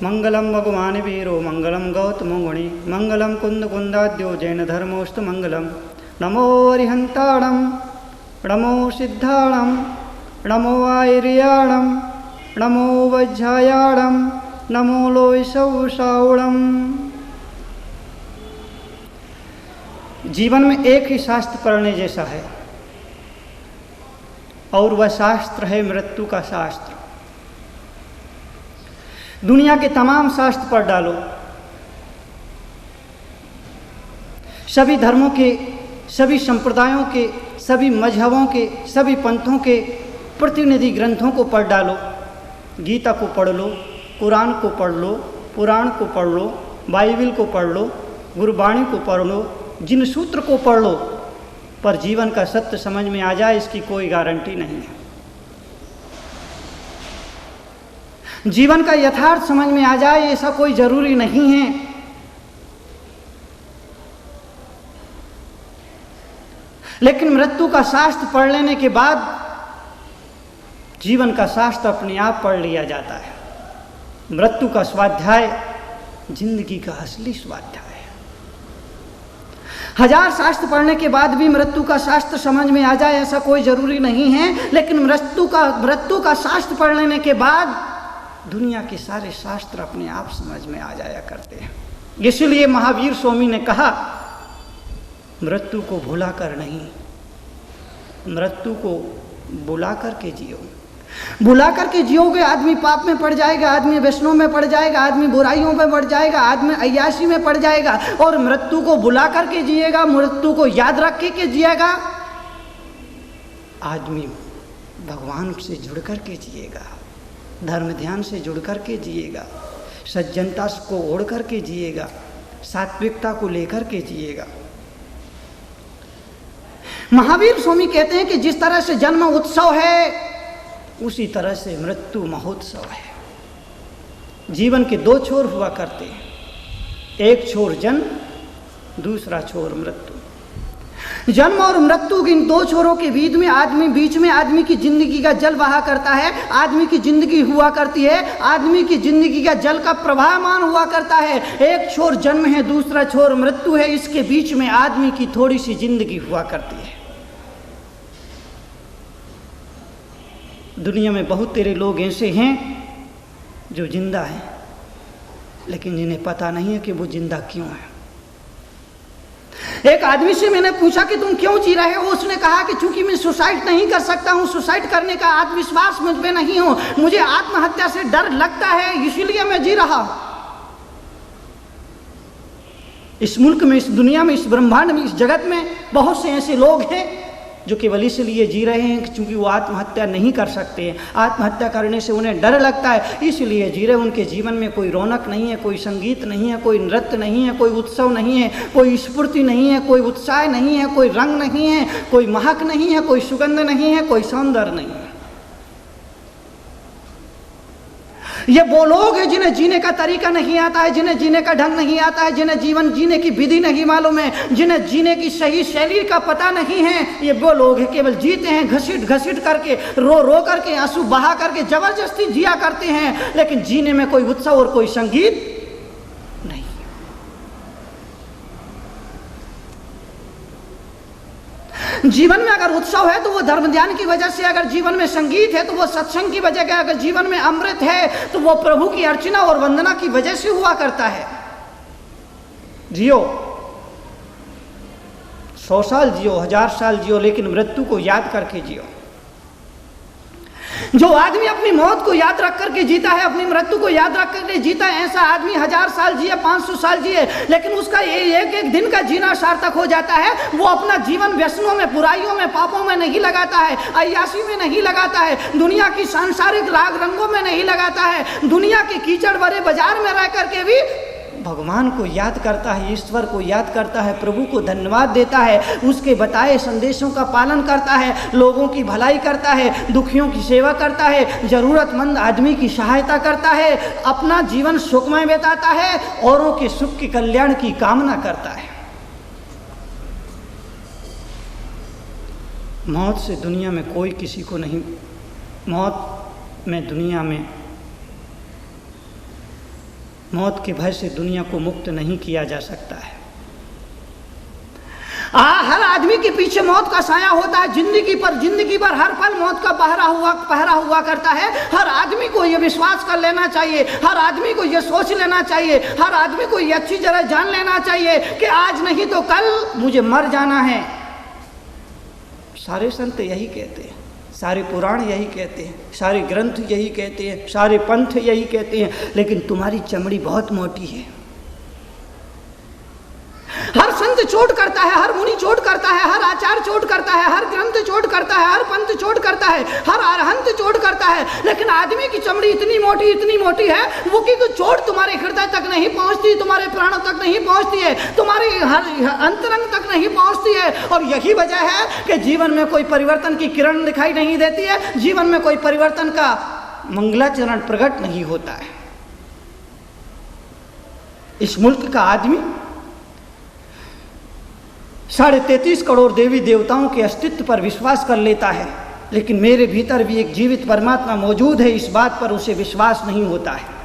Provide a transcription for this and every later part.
मंगलम भगवान वीरो मंगलम गौतमो मुनि मंगलम कुंद कुंदाद्यो जैन धर्मोस्तु मंगलम। नमो अरिहंताणम नमो सिद्धाणम नमो आयर्याणम नमो वज्रायाणम नमो लोयसौषावणम। जीवन में एक ही शास्त्र पढ़ने जैसा है और वह शास्त्र है मृत्यु का शास्त्र। दुनिया के तमाम शास्त्र पढ़ डालो, सभी धर्मों के, सभी संप्रदायों के, सभी मजहबों के, सभी पंथों के प्रतिनिधि ग्रंथों को पढ़ डालो। गीता को पढ़ लो, कुरान को पढ़ लो, पुराण को पढ़ लो, बाइबिल को पढ़ लो, गुरबाणी को पढ़ लो, जिन सूत्र को पढ़ लो, पर जीवन का सत्य समझ में आ जाए इसकी कोई गारंटी नहीं है। जीवन का यथार्थ समझ में आ जाए ऐसा कोई जरूरी नहीं है। लेकिन मृत्यु का शास्त्र पढ़ लेने के बाद जीवन का शास्त्र अपने आप पढ़ लिया जाता है। मृत्यु का स्वाध्याय जिंदगी का असली स्वाध्याय है। हजार शास्त्र पढ़ने के बाद भी मृत्यु का शास्त्र समझ में आ जाए ऐसा कोई जरूरी नहीं है। लेकिन मृत्यु का शास्त्र पढ़ लेने के बाद दुनिया के सारे शास्त्र अपने आप समझ में आ जाया करते हैं। इसलिए महावीर स्वामी ने कहा, मृत्यु को भुला कर नहीं, मृत्यु को बुला करके जियो। बुला करके जियोगे आदमी पाप में पड़ जाएगा, आदमी वैष्णव में पड़ जाएगा, आदमी बुराइयों में पड़ जाएगा, आदमी अय्याशी में पड़ जाएगा। और मृत्यु को बुला करके जिएगा, मृत्यु को याद रख के जिएगा, आदमी भगवान से जुड़ करके जिएगा, धर्म ध्यान से जुड़ करके जिएगा, सज्जनता को ओढ़ करके जिएगा, सात्विकता को लेकर के जिएगा। महावीर स्वामी कहते हैं कि जिस तरह से जन्म उत्सव है उसी तरह से मृत्यु महोत्सव है। जीवन के दो छोर हुआ करते हैं, एक छोर जन्म, दूसरा छोर मृत्यु। जन्म और मृत्यु इन दो छोरों के बीच में आदमी की जिंदगी का जल बहा करता है, आदमी की जिंदगी हुआ करती है, आदमी की जिंदगी का जल का प्रवाहमान हुआ करता है। एक छोर जन्म है, दूसरा छोर मृत्यु है, इसके बीच में आदमी की थोड़ी सी जिंदगी हुआ करती है। दुनिया में बहुत तेरे लोग ऐसे हैं जो जिंदा हैं, लेकिन जिन्हें पता नहीं है कि वो जिंदा क्यों है। एक आदमी से मैंने पूछा कि तुम क्यों जी रहे हो? उसने कहा कि चूंकि मैं सुसाइड नहीं कर सकता हूं, सुसाइड करने का आत्मविश्वास मुझ में नहीं हो, मुझे आत्महत्या से डर लगता है, इसीलिए मैं जी रहा हूं। इस मुल्क में, इस दुनिया में, इस ब्रह्मांड में, इस जगत में बहुत से ऐसे लोग हैं जो केवल इसलिए जी रहे हैं क्योंकि वो आत्महत्या नहीं कर सकते हैं, आत्महत्या करने से उन्हें डर लगता है, इसलिए जी रहे। उनके जीवन में कोई रौनक नहीं है, कोई संगीत नहीं है, कोई नृत्य नहीं है, कोई उत्सव नहीं है, कोई स्फूर्ति नहीं है, कोई उत्साह नहीं है, कोई रंग नहीं है, कोई महक नहीं है, कोई सुगंध नहीं है, कोई सौंदर्य नहीं है। ये वो लोग हैं जिन्हें जीने का तरीका नहीं आता है, जिन्हें जीने का ढंग नहीं आता है, जिन्हें जीवन जीने की विधि नहीं मालूम है, जिन्हें जीने की सही शैली का पता नहीं है। ये वो लोग हैं केवल जीते हैं घसीट घसीट करके, रो रो करके, आंसू बहा करके, जबरदस्ती जिया करते हैं, लेकिन जीने में कोई उत्सव और कोई संगीत नहीं। जीवन में अगर उत्सव है तो वो धर्म ध्यान की वजह से, अगर जीवन में संगीत है तो वो सत्संग की वजह से, अगर जीवन में अमृत है तो वो प्रभु की अर्चना और वंदना की वजह से हुआ करता है। जियो, 100 साल जियो, 1000 साल जियो, लेकिन मृत्यु को याद करके जियो। जो आदमी अपनी मौत को याद रख करके जीता है, अपनी मृत्यु को याद रख करके जीता है, ऐसा आदमी 1000 साल जिए, 500 साल जिए, लेकिन उसका एक एक दिन का जीना सार्थक हो जाता है। वो अपना जीवन व्यसनों में, बुराइयों में, पापों में नहीं लगाता है, अय्याशी में नहीं लगाता है, दुनिया की सांसारिक राग रंगों में नहीं लगाता है, दुनिया के कीचड़ भरे बाजार में रह करके भी भगवान को याद करता है, ईश्वर को याद करता है, प्रभु को धन्यवाद देता है, उसके बताए संदेशों का पालन करता है, लोगों की भलाई करता है, दुखियों की सेवा करता है, जरूरतमंद आदमी की सहायता करता है, अपना जीवन सुखमय बिताता है, औरों के सुख के कल्याण की कामना करता है। मौत से दुनिया में कोई किसी को नहीं, मौत में दुनिया में मौत के भय से दुनिया को मुक्त नहीं किया जा सकता है। हर आदमी के पीछे मौत का साया होता है। जिंदगी पर हर पल मौत का पहरा हुआ करता है। हर आदमी को यह विश्वास कर लेना चाहिए, हर आदमी को यह सोच लेना चाहिए, हर आदमी को यह अच्छी तरह जान लेना चाहिए कि आज नहीं तो कल मुझे मर जाना है। सारे संत यही कहते हैं, सारे पुराण यही कहते हैं, सारे ग्रंथ यही कहते हैं, सारे पंथ यही कहते हैं, लेकिन तुम्हारी चमड़ी बहुत मोटी है। हर संत चोट करता है, हर मुनि चोट करता है, हर आचार्य चोट करता है, हर ग्रंथ चोट करता है, हर पंथ चोट करता है, हर अरहंत चोट करता है, लेकिन आदमी की चमड़ी इतनी मोटी है वो कि चोट तुम्हारे हृदय तक नहीं पहुंचती, तुम्हारे प्राणों तक नहीं पहुंचती है, तुम्हारे हर अंतरंग तक नहीं पहुंचती है। और यही वजह है कि जीवन में कोई परिवर्तन की किरण दिखाई नहीं देती है, जीवन में कोई परिवर्तन का मंगलाचरण प्रकट नहीं होता है। इस मुल्क का आदमी 33.5 करोड़ देवी देवताओं के अस्तित्व पर विश्वास कर लेता है, लेकिन मेरे भीतर भी एक जीवित परमात्मा मौजूद है, इस बात पर उसे विश्वास नहीं होता है।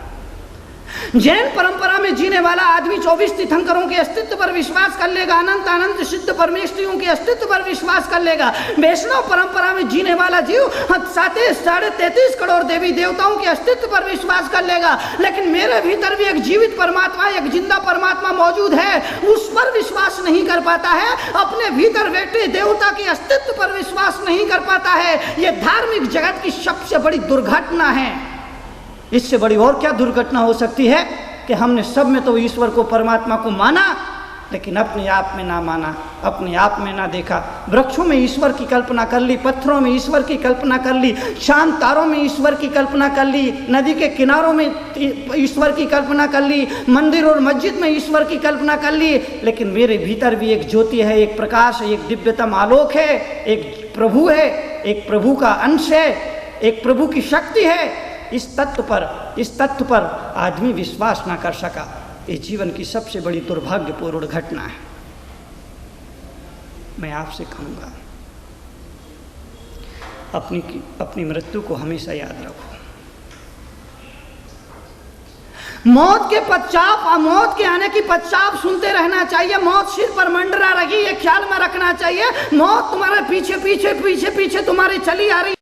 जैन परंपरा में जीने वाला आदमी 24 तीर्थंकरों के अस्तित्व पर विश्वास कर लेगा, अनंत सिद्ध परमेश्वरियों के अस्तित्व पर विश्वास कर लेगा। वैष्णव परंपरा में जीने वाला जीव 33.5 करोड़ देवी देवताओं के अस्तित्व पर विश्वास कर लेगा, लेकिन मेरे भीतर भी एक जीवित परमात्मा, एक जिंदा परमात्मा मौजूद है, उस पर विश्वास नहीं कर पाता है। अपने भीतर बैठे देवता के अस्तित्व पर विश्वास नहीं कर पाता है। यह धार्मिक जगत की सबसे बड़ी दुर्घटना है। इससे बड़ी और क्या दुर्घटना हो सकती है कि हमने सब में तो ईश्वर को, परमात्मा को माना, लेकिन अपने आप में ना माना, अपने आप में ना देखा। वृक्षों में ईश्वर की कल्पना कर ली, पत्थरों में ईश्वर की कल्पना कर ली, चांद तारों में ईश्वर की कल्पना कर ली, नदी के किनारों में ईश्वर की कल्पना कर ली, मंदिर और मस्जिद में ईश्वर की कल्पना कर ली, लेकिन मेरे भीतर भी एक ज्योति है, एक प्रकाश है, एक दिव्यतम आलोक है, एक प्रभु है, एक प्रभु का अंश है, एक प्रभु की शक्ति है। इस तत्व पर आदमी विश्वास ना कर सका, ये जीवन की सबसे बड़ी दुर्भाग्यपूर्ण घटना है। मैं आपसे कहूँगा, अपनी मृत्यु को हमेशा याद रखो। मौत के आने की पश्चात सुनते रहना चाहिए। मौत सिर पर मंडरा रही, ये ख्याल में रखना चाहिए। मौत तुम्हारे पीछे तुम्हारी चली आ रही